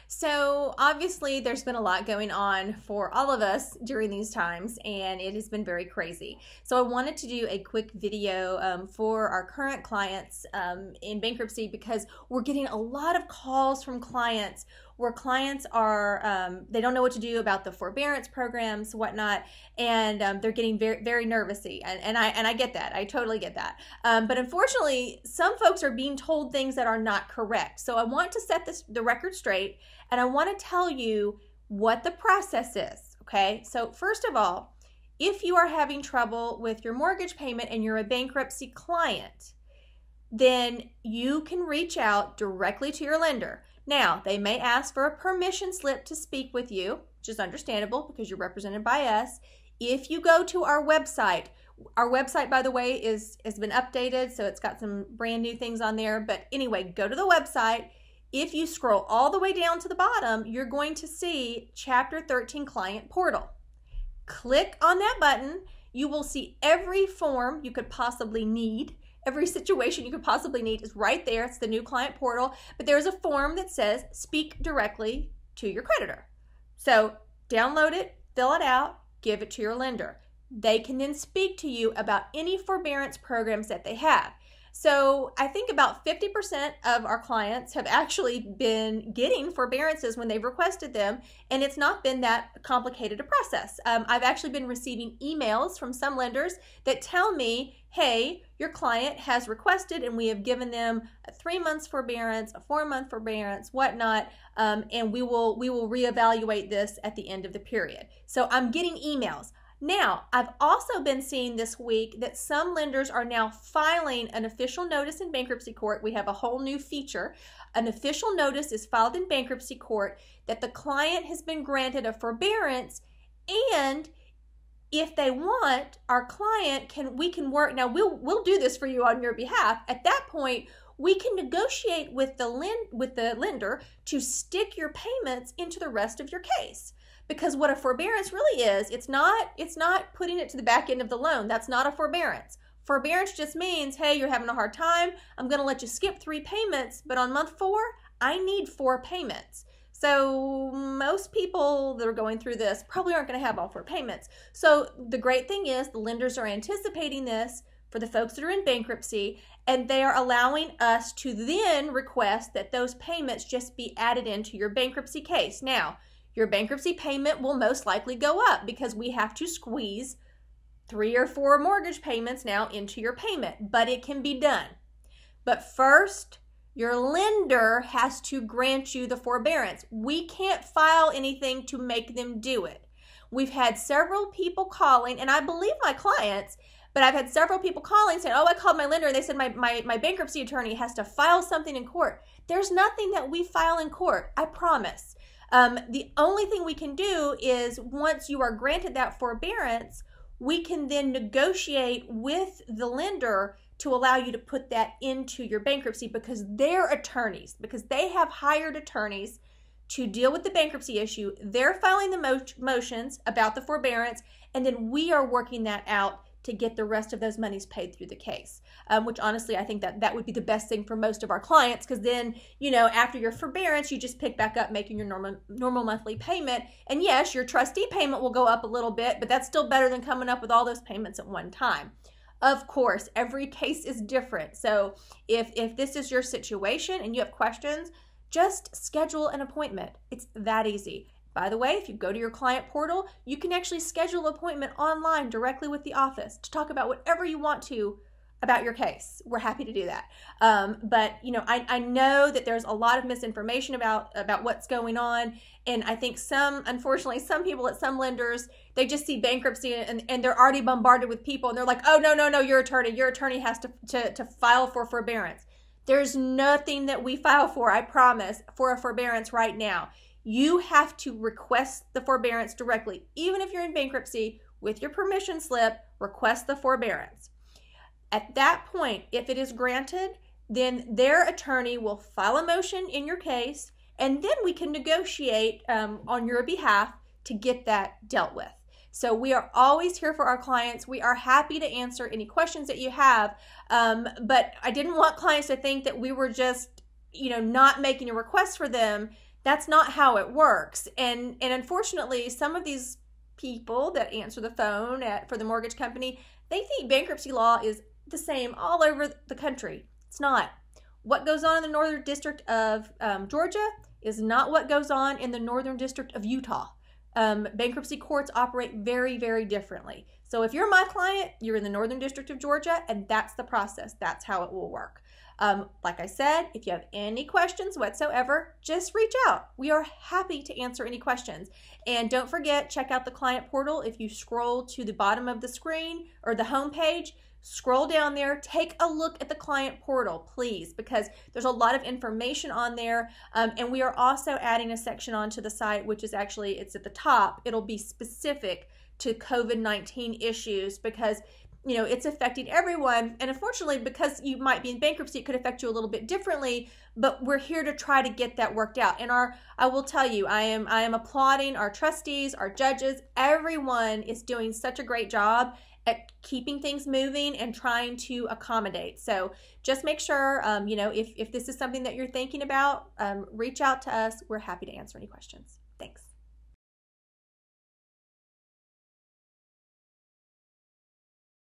So obviously there's been a lot going on for all of us during these times, and it has been very crazy. So I wanted to do a quick video for our current clients in bankruptcy, because we're getting a lot of calls from clients where clients are, they don't know what to do about the forbearance programs, whatnot, and they're getting very, very nervousy. And I get that. I totally get that. But unfortunately, some folks are being told things that are not correct. So I want to set the record straight, and I want to tell you what the process is, okay? So first of all, if you are having trouble with your mortgage payment and you're a bankruptcy client, then you can reach out directly to your lender. Now, they may ask for a permission slip to speak with you, which is understandable because you're represented by us. If you go to our website, by the way, has been updated, so it's got some brand new things on there. But anyway, go to the website. If you scroll all the way down to the bottom, you're going to see Chapter 13 Client Portal. Click on that button. You will see every form you could possibly need. Every situation you could possibly need is right there. It's the new client portal. But there's a form that says speak directly to your creditor. So download it, fill it out, give it to your lender. They can then speak to you about any forbearance programs that they have. So I think about 50% of our clients have actually been getting forbearances when they've requested them, and it's not been that complicated a process. I've actually been receiving emails from some lenders that tell me, hey, your client has requested and we have given them a 3 months forbearance, a 4-month forbearance, whatnot, and we will reevaluate this at the end of the period. So I'm getting emails. Now, I've also been seeing this week that some lenders are now filing an official notice in bankruptcy court. We have a whole new feature. An official notice is filed in bankruptcy court that the client has been granted a forbearance, and if they want, our client we can work. Now, we'll do this for you on your behalf. At that point, we can negotiate with the lender to stick your payments into the rest of your case. Because what a forbearance really is, it's not putting it to the back end of the loan. That's not a forbearance. Forbearance just means, hey, you're having a hard time. I'm going to let you skip 3 payments, but on month 4, I need 4 payments. So most people that are going through this probably aren't going to have all 4 payments. So the great thing is the lenders are anticipating this for the folks that are in bankruptcy, and they are allowing us to then request that those payments just be added into your bankruptcy case. Now, your bankruptcy payment will most likely go up because we have to squeeze 3 or 4 mortgage payments now into your payment, but it can be done. But first, your lender has to grant you the forbearance. We can't file anything to make them do it. We've had several people calling, and I believe my clients, but I've had several people calling saying, oh, I called my lender and they said my bankruptcy attorney has to file something in court. There's nothing that we file in court, I promise. The only thing we can do is once you are granted that forbearance, we can then negotiate with the lender to allow you to put that into your bankruptcy, because they're attorneys, because they have hired attorneys to deal with the bankruptcy issue. They're filing the motions about the forbearance, and then we are working that out to get the rest of those monies paid through the case, which honestly, I think that would be the best thing for most of our clients, because then, you know, after your forbearance, you just pick back up making your normal monthly payment. And yes, your trustee payment will go up a little bit, but that's still better than coming up with all those payments at one time. Of course, every case is different. So if this is your situation and you have questions, just schedule an appointment. It's that easy. By the way, if you go to your client portal, you can actually schedule an appointment online directly with the office to talk about whatever you want to about your case. We're happy to do that. But you know, I know that there's a lot of misinformation about what's going on, and I think unfortunately, some people at some lenders, they just see bankruptcy and they're already bombarded with people, and they're like, oh, no, your attorney has to file for forbearance. There's nothing that we file for, I promise, for a forbearance right now. You have to request the forbearance directly. Even if you're in bankruptcy, with your permission slip, request the forbearance. At that point, if it is granted, then their attorney will file a motion in your case, and then we can negotiate on your behalf to get that dealt with. So we are always here for our clients. We are happy to answer any questions that you have, but I didn't want clients to think that we were just, you know, not making a request for them, That's not how it works. And unfortunately, some of these people that answer the phone for the mortgage company, they think bankruptcy law is the same all over the country. It's not. What goes on in the Northern District of Georgia is not what goes on in the Northern District of Utah. Bankruptcy courts operate very, very differently. So if you're my client, you're in the Northern District of Georgia, and that's the process. That's how it will work. Like I said, if you have any questions whatsoever, just reach out. We are happy to answer any questions. And don't forget, check out the client portal. If you scroll to the bottom of the screen or the home page, scroll down there, take a look at the client portal, please, because there's a lot of information on there. And we are also adding a section onto the site, which is actually, it's at the top. It'll be specific to COVID-19 issues because, you know, it's affecting everyone. And unfortunately, because you might be in bankruptcy, it could affect you a little bit differently, but we're here to try to get that worked out. And I will tell you, I am applauding our trustees, our judges. Everyone is doing such a great job at keeping things moving and trying to accommodate. So just make sure, you know, if this is something that you're thinking about, reach out to us. We're happy to answer any questions. Thanks.